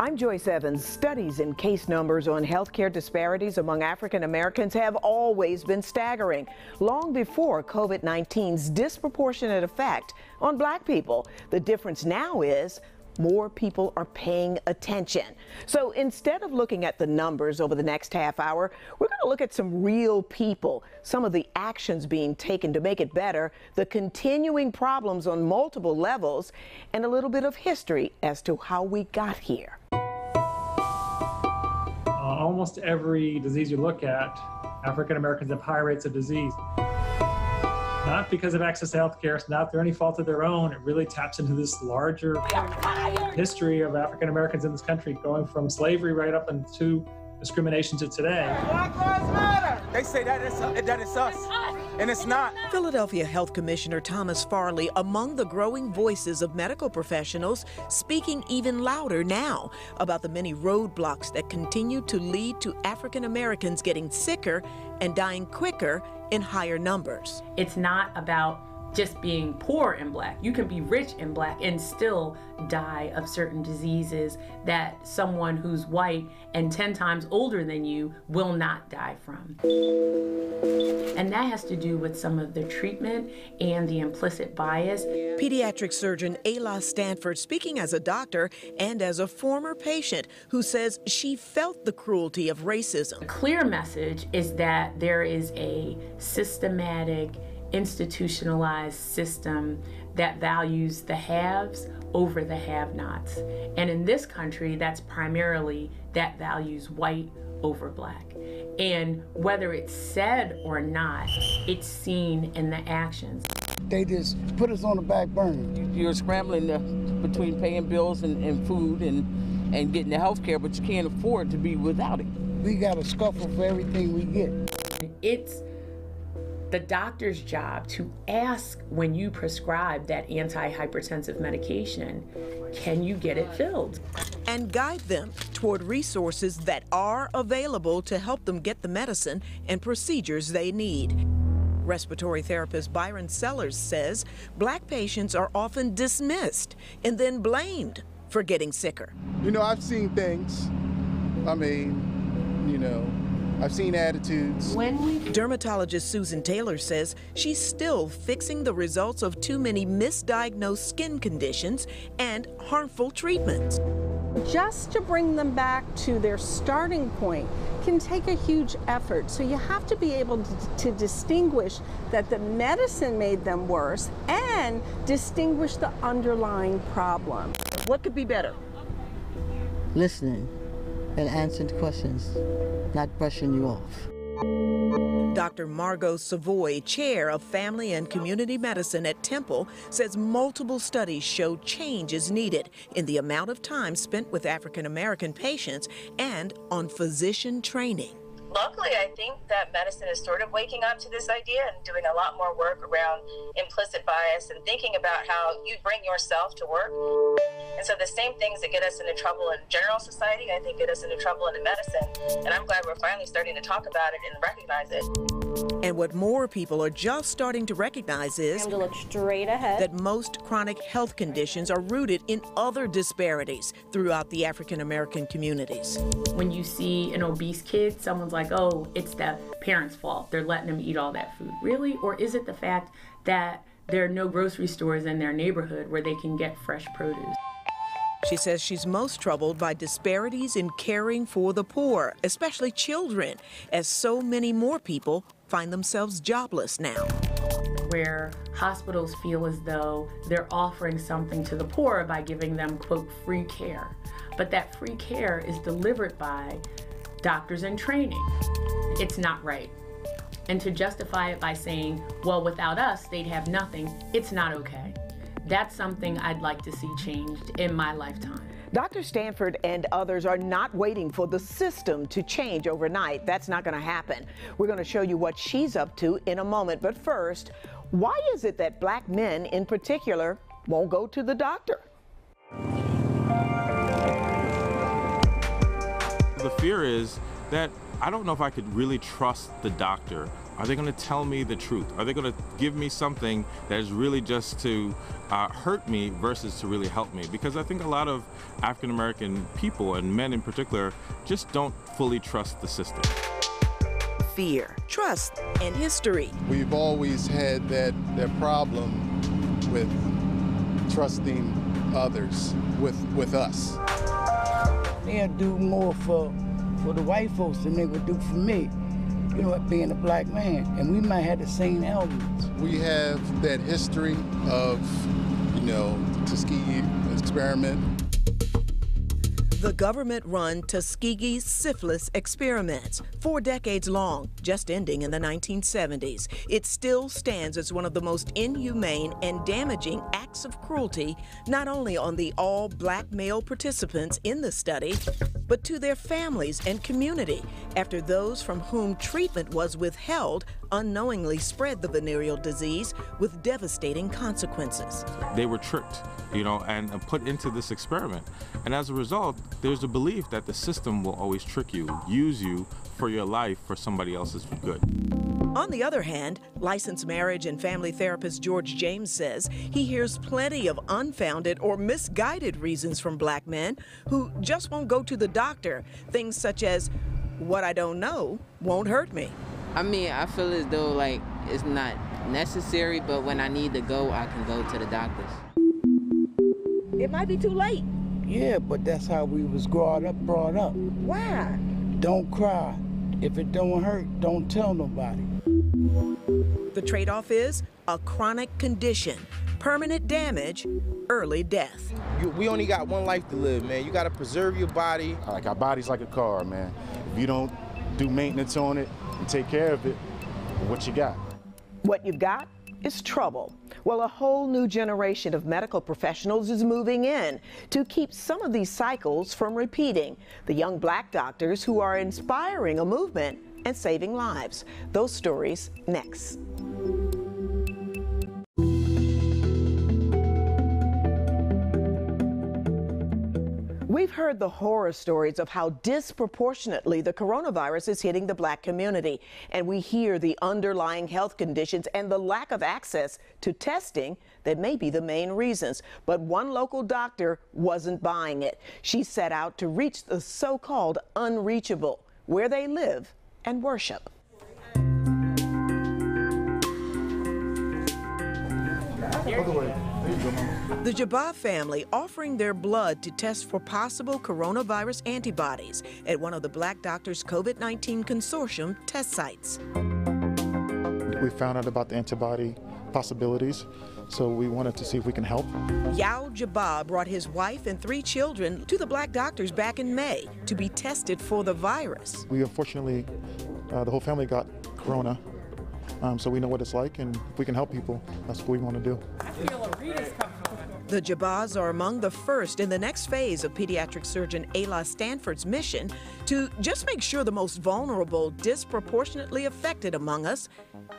I'm Joyce Evans. Studies and case numbers on healthcare disparities among African Americans have always been staggering, long before COVID-19's disproportionate effect on Black people. The difference now is more people are paying attention. So instead of looking at the numbers over the next half hour, we're going to look at some real people, some of the actions being taken to make it better, the continuing problems on multiple levels, and a little bit of history as to how we got here. Almost every disease you look at, African Americans have high rates of disease. Not because of access to health care, it's not through any fault of their own. It really taps into this larger history of African Americans in this country, going from slavery right up into discrimination to today. Black Lives Matter! They say that it's us, and it's not. Philadelphia Health Commissioner Thomas Farley among the growing voices of medical professionals, speaking even louder now about the many roadblocks that continue to lead to African Americans getting sicker and dying quicker in higher numbers. It's not about just being poor and Black. You can be rich and Black and still die of certain diseases that someone who's white and 10 times older than you will not die from. And that has to do with some of the treatment and the implicit bias. Pediatric surgeon Ayla Stanford, speaking as a doctor and as a former patient who says she felt the cruelty of racism. The clear message is that there is a systematic, institutionalized system that values the haves over the have-nots. And in this country, that's primarily that values white over Black. And whether it's said or not, it's seen in the actions. They just put us on the back burner. You're scrambling between paying bills and food and getting the health care, but you can't afford to be without it. We got to scuffle for everything we get. It's the doctor's job to ask when you prescribe that antihypertensive medication, can you get it filled? And guide them toward resources that are available to help them get the medicine and procedures they need. Respiratory therapist Byron Sellers says Black patients are often dismissed and then blamed for getting sicker. You know, I've seen things. I mean, you know, I've seen attitudes. Dermatologist Susan Taylor says she's still fixing the results of too many misdiagnosed skin conditions and harmful treatments. Just to bring them back to their starting point can take a huge effort. So you have to be able to distinguish that the medicine made them worse and distinguish the underlying problem. What could be better? Listening and answering questions, not brushing you off. Dr. Margot Savoy, chair of Family and Community Medicine at Temple, says multiple studies show change is needed in the amount of time spent with African American patients and on physician training. Locally, I think that medicine is sort of waking up to this idea and doing a lot more work around implicit bias and thinking about how you bring yourself to work. And so the same things that get us into trouble in general society, I think get us into trouble in medicine. And I'm glad we're finally starting to talk about it and recognize it. And what more people are just starting to recognize is to look straight ahead. that most chronic health conditions are rooted in other disparities throughout the African American communities. When you see an obese kid, someone's like, oh, it's the parents' fault. They're letting them eat all that food. Really? Or is it the fact that there are no grocery stores in their neighborhood where they can get fresh produce? She says she's most troubled by disparities in caring for the poor, especially children, as so many more people find themselves jobless now. Where hospitals feel as though they're offering something to the poor by giving them, quote, free care. But that free care is delivered by doctors in training. It's not right. And to justify it by saying, well, without us, they'd have nothing, it's not okay. That's something I'd like to see changed in my lifetime. Dr. Stanford and others are not waiting for the system to change overnight. That's not going to happen. We're going to show you what she's up to in a moment. But first, why is it that Black men in particular won't go to the doctor? The fear is that I don't know if I could really trust the doctor Are they going to tell me the truth? Are they going to give me something that is really just to hurt me versus to really help me? Because I think a lot of African American people, and men in particular, just don't fully trust the system. Fear, trust, and history. We've always had that problem with trusting others with us. They'll do more for the white folks than they would do for me, you know, being a black man, and we might have the same elements. We have that history of, you know, the Tuskegee experiment. The government-run Tuskegee syphilis experiments, 4 decades long, just ending in the 1970s. It still stands as one of the most inhumane and damaging acts of cruelty, not only on the all-black male participants in the study, but to their families and community, after those from whom treatment was withheld unknowingly spread the venereal disease with devastating consequences. They were tricked, you know, and put into this experiment. And as a result, there's a belief that the system will always trick you, use you for your life for somebody else's good. On the other hand, licensed marriage and family therapist George James says he hears plenty of unfounded or misguided reasons from black men who just won't go to the doctor. Things such as, what I don't know won't hurt me. I mean, I feel as though like it's not necessary, but when I need to go, I can go to the doctors. It might be too late. Yeah, but that's how we was brought up. Why? Don't cry. If it don't hurt, don't tell nobody. The trade-off is a chronic condition, permanent damage, early death. We only got one life to live, man. You got to preserve your body. Like our body's like a car, man. If you don't do maintenance on it and take care of it, what you got? What you've got is trouble. Well, a whole new generation of medical professionals is moving in to keep some of these cycles from repeating. The young black doctors who are inspiring a movement and saving lives. Those stories next. We've heard the horror stories of how disproportionately the coronavirus is hitting the black community, and we hear the underlying health conditions and the lack of access to testing that may be the main reasons. But one local doctor wasn't buying it. She set out to reach the so-called unreachable, where they live and worship. The Jabba family offering their blood to test for possible coronavirus antibodies at one of the Black Doctors COVID-19 Consortium test sites. We found out about the antibody possibilities, so we wanted to see if we can help. Yao Jabba brought his wife and 3 children to the Black Doctors back in May to be tested for the virus. We unfortunately, the whole family got corona. So we know what it's like, and if we can help people, that's what we want to do. The Jabbas are among the first in the next phase of pediatric surgeon Ayla Stanford's mission to just make sure the most vulnerable, disproportionately affected among us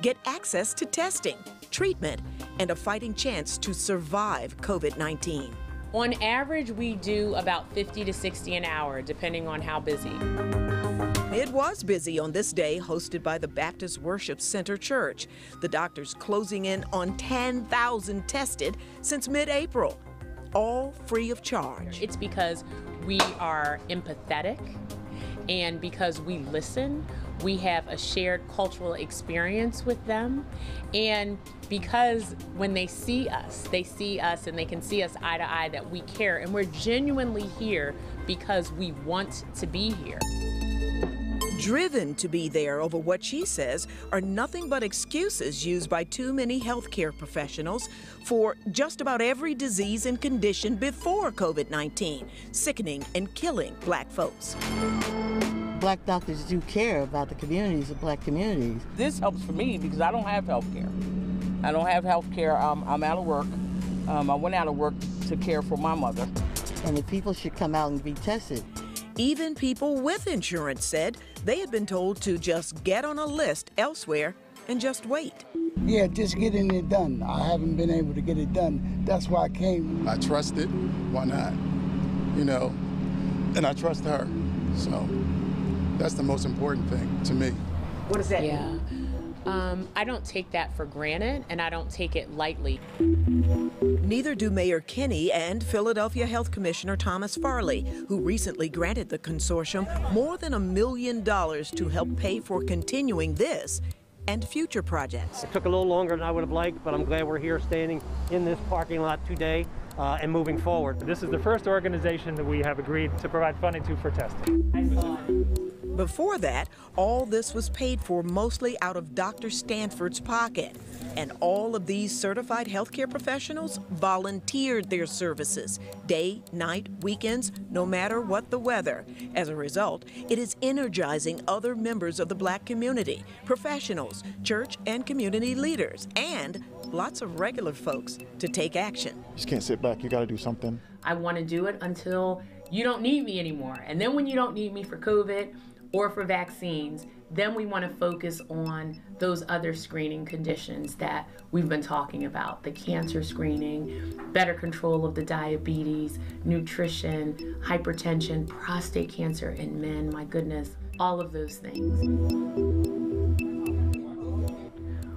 get access to testing, treatment, and a fighting chance to survive COVID-19. On average, we do about 50 to 60 an hour, depending on how busy. It was busy on this day, hosted by the Baptist Worship Center Church. The doctors closing in on 10,000 tested since mid-April, all free of charge. It's because we are empathetic, and because we listen, we have a shared cultural experience with them, and because when they see us and they can see us eye to eye, that we care, and we're genuinely here because we want to be here. Driven to be there over what she says are nothing but excuses used by too many healthcare professionals for just about every disease and condition before COVID-19, sickening and killing black folks. Black doctors do care about the communities of black communities. This helps for me because I don't have health care. I don't have health care. I'm out of work. I went out of work to care for my mother. And the people should come out and be tested. Even people with insurance said they had been told to just get on a list elsewhere and just wait. Yeah, just getting it done. I haven't been able to get it done. That's why I came. I trust it. Why not? You know, and I trust her. So that's the most important thing to me. What does that mean? I don't take that for granted, and I don't take it lightly. Neither do Mayor Kinney and Philadelphia Health Commissioner Thomas Farley, who recently granted the consortium more than $1 million to help pay for continuing this and future projects. It took a little longer than I would have liked, but I'm glad we're here standing in this parking lot today and moving forward. This is the first organization that we have agreed to provide funding to for testing. Before that, all this was paid for mostly out of Dr. Stanford's pocket. And all of these certified healthcare professionals volunteered their services, day, night, weekends, no matter what the weather. As a result, it is energizing other members of the Black community, professionals, church and community leaders, and lots of regular folks to take action. You just can't sit back, you gotta do something. I want to do it until you don't need me anymore. And then when you don't need me for COVID or for vaccines, then we want to focus on those other screening conditions that we've been talking about, the cancer screening, better control of the diabetes, nutrition, hypertension, prostate cancer in men, my goodness, all of those things.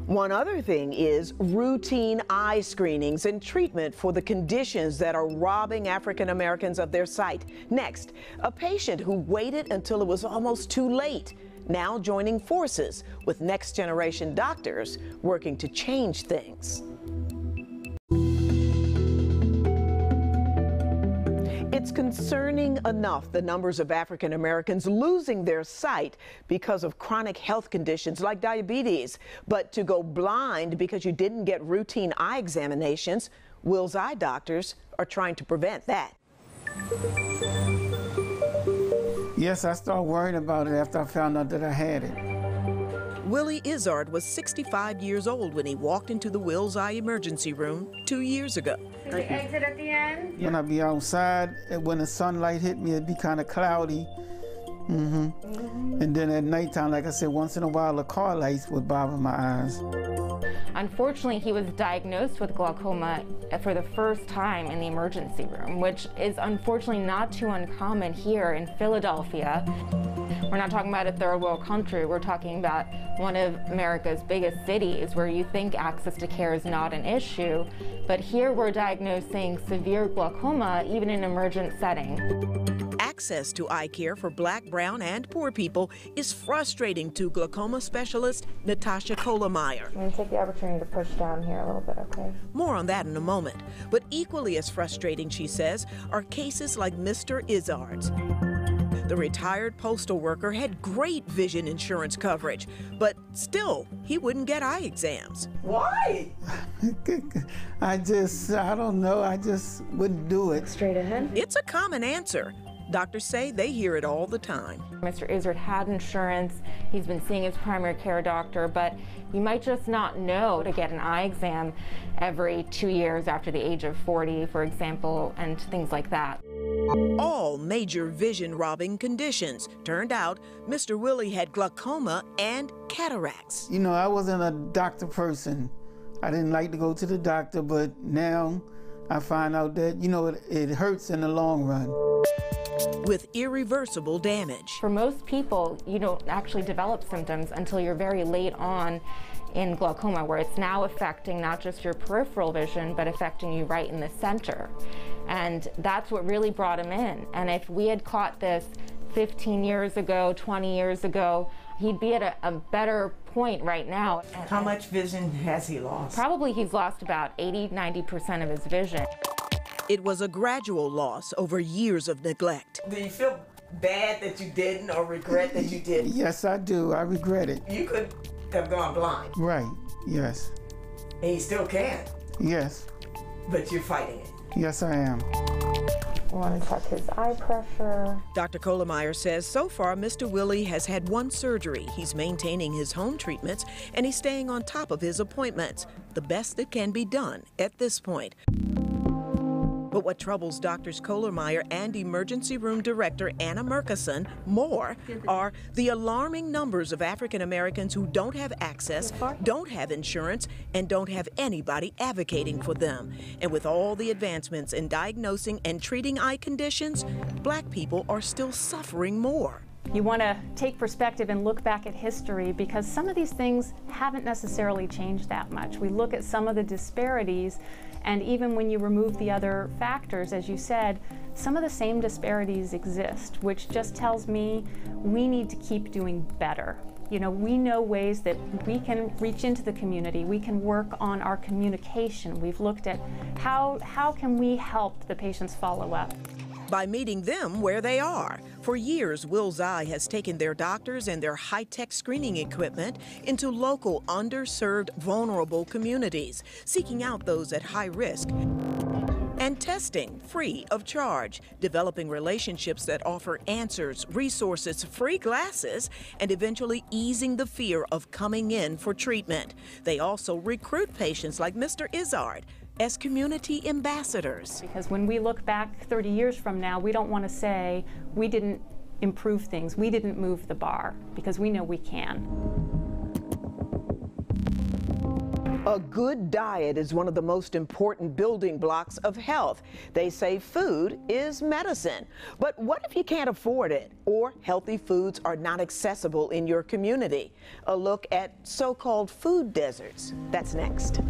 One other thing is routine eye screenings and treatment for the conditions that are robbing African Americans of their sight. Next, a patient who waited until it was almost too late, now joining forces with next generation doctors working to change things. It's concerning enough, the numbers of African Americans losing their sight because of chronic health conditions like diabetes. But to go blind because you didn't get routine eye examinations, Will's eye doctors are trying to prevent that. Yes, I started worrying about it after I found out that I had it. Willie Izzard was 65 years old when he walked into the Will's Eye emergency room 2 years ago. The exit at the end? When I be outside, when the sunlight hit me, it'd be kind of cloudy. And then at nighttime, like I said, once in a while, the car lights would bother my eyes. Unfortunately, he was diagnosed with glaucoma for the first time in the emergency room, which is unfortunately not too uncommon here in Philadelphia. We're not talking about a third world country, we're talking about one of America's biggest cities where you think access to care is not an issue, but here we're diagnosing severe glaucoma even in an emergent setting. Access to eye care for Black, brown, and poor people is frustrating to glaucoma specialist Natasha Kohlemeyer. I'm going to take the opportunity to push down here a little bit, okay? More on that in a moment. But equally as frustrating, she says, are cases like Mr. Izzard's. The retired postal worker had great vision insurance coverage, but still, he wouldn't get eye exams. Why? I don't know, I just wouldn't do it. Straight ahead? It's a common answer. Doctors say they hear it all the time. Mr. Izzard had insurance. He's been seeing his primary care doctor, but you might just not know to get an eye exam every 2 years after the age of 40, for example, and things like that. All major vision-robbing conditions. Turned out, Mr. Willie had glaucoma and cataracts. You know, I wasn't a doctor person. I didn't like to go to the doctor, but now I find out that, you know, it hurts in the long run. With irreversible damage. For most people, you don't actually develop symptoms until you're very late on in glaucoma, where it's now affecting not just your peripheral vision, but affecting you right in the center. And that's what really brought him in. And if we had caught this 15 years ago, 20 years ago, he'd be at a better point right now. How much vision has he lost? Probably he's lost about 80–90% of his vision. It was a gradual loss over years of neglect. Do you feel bad that you didn't or regret that you didn't? Yes, I do. I regret it. You could have gone blind. Right, yes. And you still can. Yes. But you're fighting it. Yes, I am. I want to check his eye pressure. Dr. Kohlemeyer says so far Mr. Willie has had one surgery. He's maintaining his home treatments and he's staying on top of his appointments. The best that can be done at this point. But what troubles Doctors Kohlemeyer and Emergency Room Director Anna Murkison more are the alarming numbers of African Americans who don't have access, don't have insurance, and don't have anybody advocating for them. And with all the advancements in diagnosing and treating eye conditions, Black people are still suffering more. You want to take perspective and look back at history because some of these things haven't necessarily changed that much. We look at some of the disparities, and even when you remove the other factors, as you said, some of the same disparities exist, which just tells me we need to keep doing better. You know, we know ways that we can reach into the community. We can work on our communication. We've looked at how can we help the patients follow up. By meeting them where they are. For years, Will's Eye has taken their doctors and their high-tech screening equipment into local, underserved, vulnerable communities, seeking out those at high risk and testing free of charge, developing relationships that offer answers, resources, free glasses, and eventually easing the fear of coming in for treatment. They also recruit patients like Mr. Izzard as community ambassadors. Because when we look back 30 years from now, we don't want to say we didn't improve things, we didn't move the bar, because we know we can. A good diet is one of the most important building blocks of health. They say food is medicine. But what if you can't afford it or healthy foods are not accessible in your community? A look at so-called food deserts. That's next.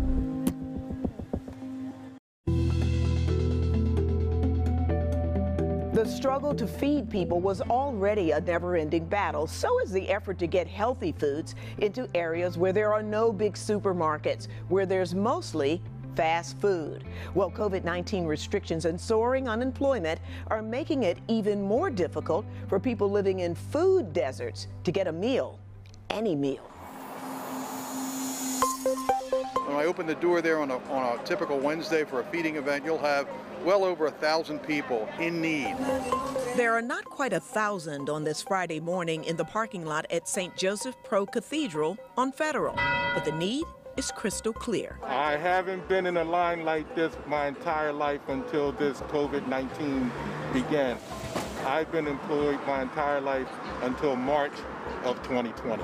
The struggle to feed people was already a never-ending battle. So is the effort to get healthy foods into areas where there are no big supermarkets, where there's mostly fast food. Well, COVID-19 restrictions and soaring unemployment are making it even more difficult for people living in food deserts to get a meal, any meal. When I open the door there on a typical Wednesday for a feeding event, you'll have well over 1,000 people in need. There are not quite 1,000 on this Friday morning in the parking lot at St. Joseph Pro Cathedral on Federal, but the need is crystal clear. I haven't been in a line like this my entire life until this COVID-19 began. I've been employed my entire life until March of 2020.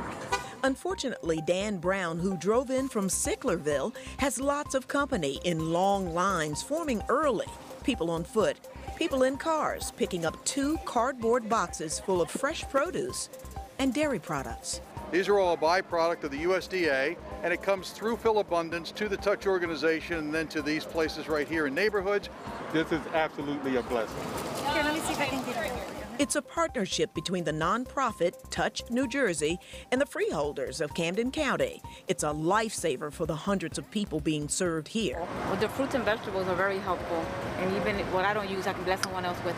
Unfortunately, Dan Brown, who drove in from Sicklerville, has lots of company in long lines forming early. People on foot, people in cars, picking up 2 cardboard boxes full of fresh produce and dairy products. These are all a byproduct of the USDA, and it comes through Philabundance to the Touch organization and then to these places right here in neighborhoods. This is absolutely a blessing. Here, let me see if I can get it. It's a partnership between the nonprofit Touch New Jersey and the freeholders of Camden County. It's a lifesaver for the hundreds of people being served here. Well, the fruits and vegetables are very helpful, and even what I don't use, I can bless someone else with.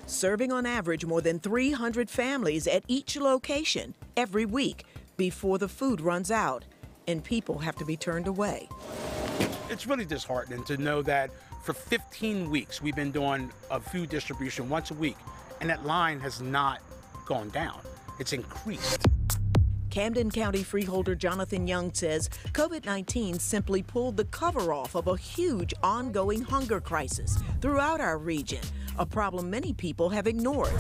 Serving on average more than 300 families at each location every week before the food runs out and people have to be turned away. It's really disheartening to know that for 15 weeks we've been doing a food distribution once a week, and that line has not gone down. It's increased. Camden County freeholder Jonathan Young says COVID-19 simply pulled the cover off of a huge ongoing hunger crisis throughout our region, a problem many people have ignored,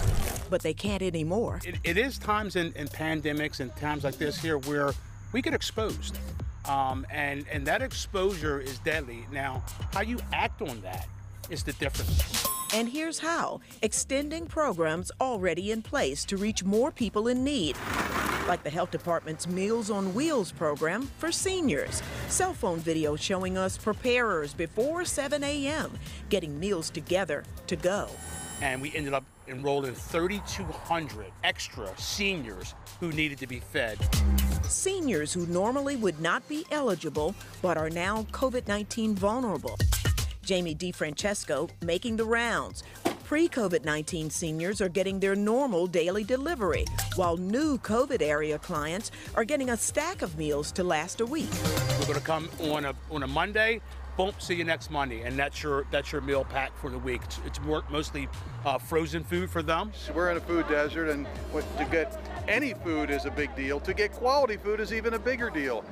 but they can't anymore. It is times in pandemics and times like this here where we get exposed, and that exposure is deadly. Now, how you act on that is the difference. And here's how: extending programs already in place to reach more people in need, like the Health Department's Meals on Wheels program for seniors. Cell phone video showing us preparers before 7 a.m. getting meals together to go. And we ended up enrolling 3,200 extra seniors who needed to be fed. Seniors who normally would not be eligible but are now COVID-19 vulnerable. Jamie DeFrancesco making the rounds. Pre-COVID-19 seniors are getting their normal daily delivery, while new COVID area clients are getting a stack of meals to last a week. We're going to come on a Monday. Boom, see you next Monday, and that's your meal pack for the week. It's mostly frozen food for them. We're in a food desert, and to get any food is a big deal. To get quality food is even a bigger deal.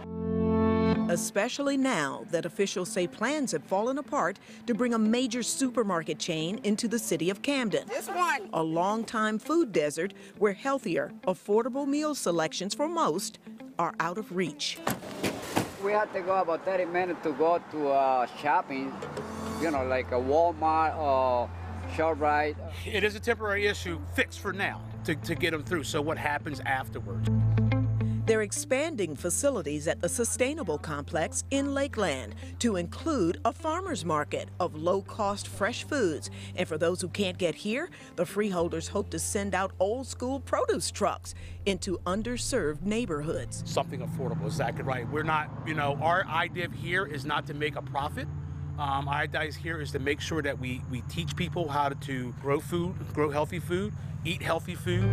Especially now that officials say plans have fallen apart to bring a major supermarket chain into the city of Camden. This one. A long-time food desert where healthier, affordable meal selections for most are out of reach. We had to go about 30 minutes to go to shopping, you know, like a Walmart or short ride. It is a temporary issue, fixed for now, to get them through. So what happens afterwards? They're expanding facilities at the Sustainable Complex in Lakeland to include a farmer's market of low-cost fresh foods. And for those who can't get here, the freeholders hope to send out old-school produce trucks into underserved neighborhoods. Something affordable, exactly right. We're not, our idea here is not to make a profit. Our idea here is to make sure that we teach people how to grow food, grow healthy food, eat healthy food.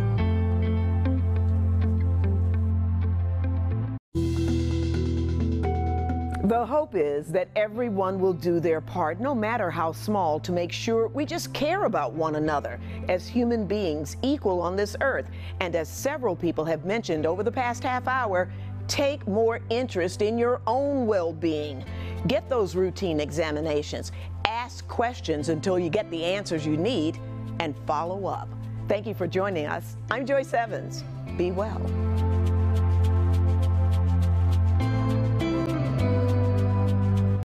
The hope is that everyone will do their part, no matter how small, to make sure we just care about one another as human beings equal on this earth. And as several people have mentioned over the past half hour, take more interest in your own well-being. Get those routine examinations, ask questions until you get the answers you need, and follow up. Thank you for joining us. I'm Joyce Evans. Be well.